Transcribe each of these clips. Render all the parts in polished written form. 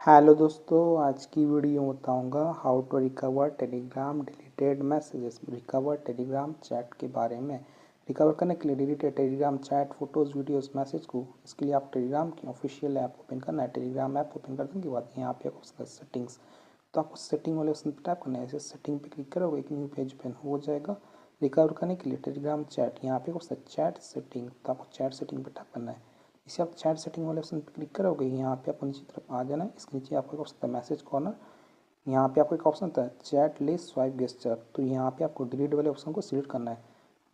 Hello दोस्तों, आज की वीडियो में बताऊंगा how to recover Telegram deleted messages. Recover Telegram chat के बारे में। रिकवर करने के लिए deleted Telegram chat, photos, videos, message को, इसके लिए आप टेलीग्राम की ऑफिशियल ऐप ओपन करना है। टेलीग्राम ऐप ओपन करने के बाद यहाँ पे आपको सेटिंग्स, तो आपको सेटिंग वाले ऑप्शन पर टैप करना है। ऐसे सेटिंग पे क्लिक करोगे एक न्यू पेज ओपन हो जाएगा। रिकवर करने के लिए टेलीग्राम चैट, यहाँ पे आपको चैट सेटिंग, तो आपको चैट सेटिंग पर टैप करना है। इसे आप चैट सेटिंग वाले ऑप्शन पर क्लिक करोगे, यहाँ पे आपको नीचे तरफ आ जाना है। इसके नीचे आपको एक ऑप्शन था मैसेज कॉर्नर, यहाँ पे आपको एक ऑप्शन था चैट लिस्ट स्वाइप गेस्चर, तो यहाँ पे आपको डिलीट वाले ऑप्शन को सिलेक्ट करना है।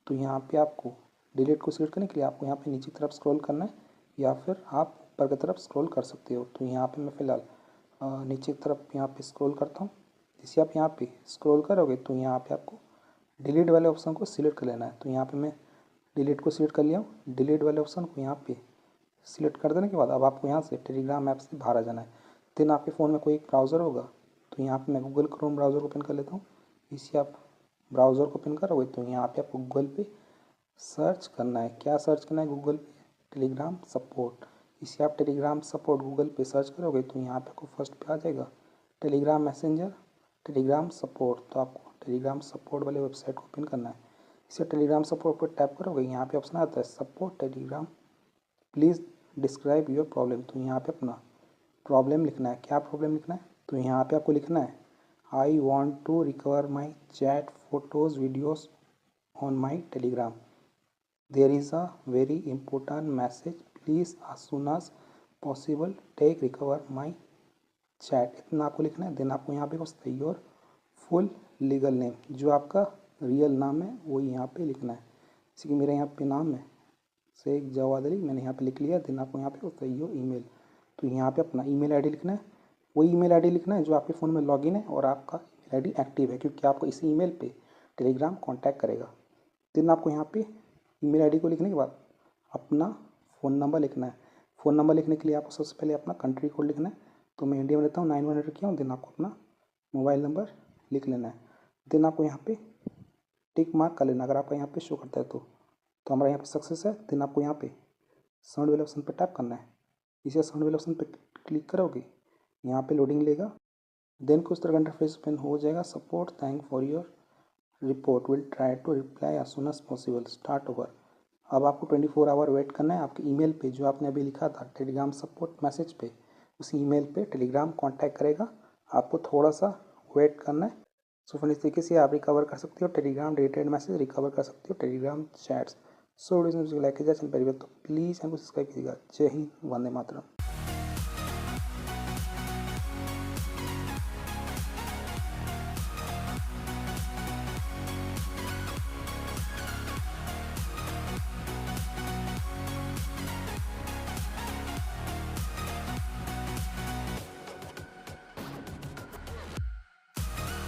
तो यहाँ पे आपको डिलीट को सिलेक्ट करने के लिए आपको यहाँ पे नीचे की तरफ स्क्रॉल करना है, या फिर आप ऊपर की तरफ स्क्रॉल कर सकते हो। तो यहाँ पे मैं फ़िलहाल नीचे की तरफ यहाँ पे स्क्रॉल करता हूँ। जैसे आप यहाँ पे स्क्रॉल करोगे तो यहाँ पे आपको डिलीट वाले ऑप्शन को सिलेक्ट कर लेना है। तो यहाँ पे मैं डिलीट को सिलेक्ट कर लिया हूँ। डिलीट वाले ऑप्शन को यहाँ पे सिलेक्ट कर देने के बाद अब आपको यहाँ से टेलीग्राम ऐप से बाहर आ जाना है। देन आपके फ़ोन में कोई एक ब्राउज़र होगा, तो यहाँ पे मैं गूगल क्रोम ब्राउज़र ओपन कर लेता हूँ। इसे आप ब्राउज़र को ओपन करोगे तो यहाँ पे आपको गूगल पे सर्च करना है। क्या सर्च करना है गूगल पे? Telegram support. इसे आप टेलीग्राम सपोर्ट गूगल पे सर्च करोगे तो यहाँ पे आपको फर्स्ट पे आ जाएगा टेलीग्राम मैसेंजर टेलीग्राम सपोर्ट। तो आपको टेलीग्राम सपोर्ट वाले वेबसाइट को ओपन करना है। इसे टेलीग्राम सपोर्ट पर टैप करोगे, यहाँ पे ऑप्शन आता है support Telegram, please describe your problem. तो यहाँ पे अपना प्रॉब्लम लिखना है। क्या प्रॉब्लम लिखना है? तो यहाँ पे आपको लिखना है I want to recover my chat photos videos on my Telegram, there is a very important message, please as soon as possible take recover my chat. इतना आपको लिखना है। देन आपको यहाँ पे होता है योर फुल लीगल नेम, जो आपका रियल नाम है वो यहाँ पे लिखना है। जैसे कि मेरा यहाँ पे नाम है शेख जवाद अली, मैंने यहाँ पे लिख लिया। देन आपको यहाँ पे होता है योर ईमेल, तो यहाँ पे अपना ईमेल आईडी लिखना है। वही ईमेल आईडी लिखना है जो आपके फ़ोन में लॉगिन है और आपका ईमेल आईडी एक्टिव है, क्योंकि आपको इसी ईमेल पे टेलीग्राम कांटेक्ट करेगा। देन आपको यहाँ पे ईमेल आईडी को लिखने के बाद अपना फ़ोन नंबर लिखना है। फ़ोन नंबर लिखने के लिए आपको सबसे पहले अपना कंट्री कोड लिखना है। तो मैं इंडिया में रहता हूँ, 9100 किया हूँ। देन आपको अपना मोबाइल नंबर लिख लेना है। देन आपको यहाँ पे टिक मार्क कर लेना, अगर आपका यहाँ पे शो करता है तो हमारा यहाँ पे सक्सेस है। देन आपको यहाँ पे साउंड वाले ऑप्शन पर टैप करना है। इसे साउंड वाले ऑप्शन पर क्लिक करोगे, यहाँ पे लोडिंग लेगा। देन कुछ तरह का इंटरफेस ओपन हो जाएगा। Support thank for your report, will try to reply as soon as possible, start over. अब आपको 24 आवर वेट करना है। आपके ईमेल पे जो आपने अभी लिखा था टेलीग्राम सपोर्ट मैसेज पे, उस ईमेल पे टेलीग्राम कांटेक्ट करेगा। आपको थोड़ा सा वेट करना है। सो फ्रेंड, इस तरीके से आप रिकवर कर सकते हो टेलीग्राम डिलीटेड मैसेज, रिकवर कर सकते हो Telegram chats. So video like कीजिए, चैनल पर तो प्लीज़ हमको सब्सक्राइब कीजिएगा। जय हिंद, वंदे मातरम।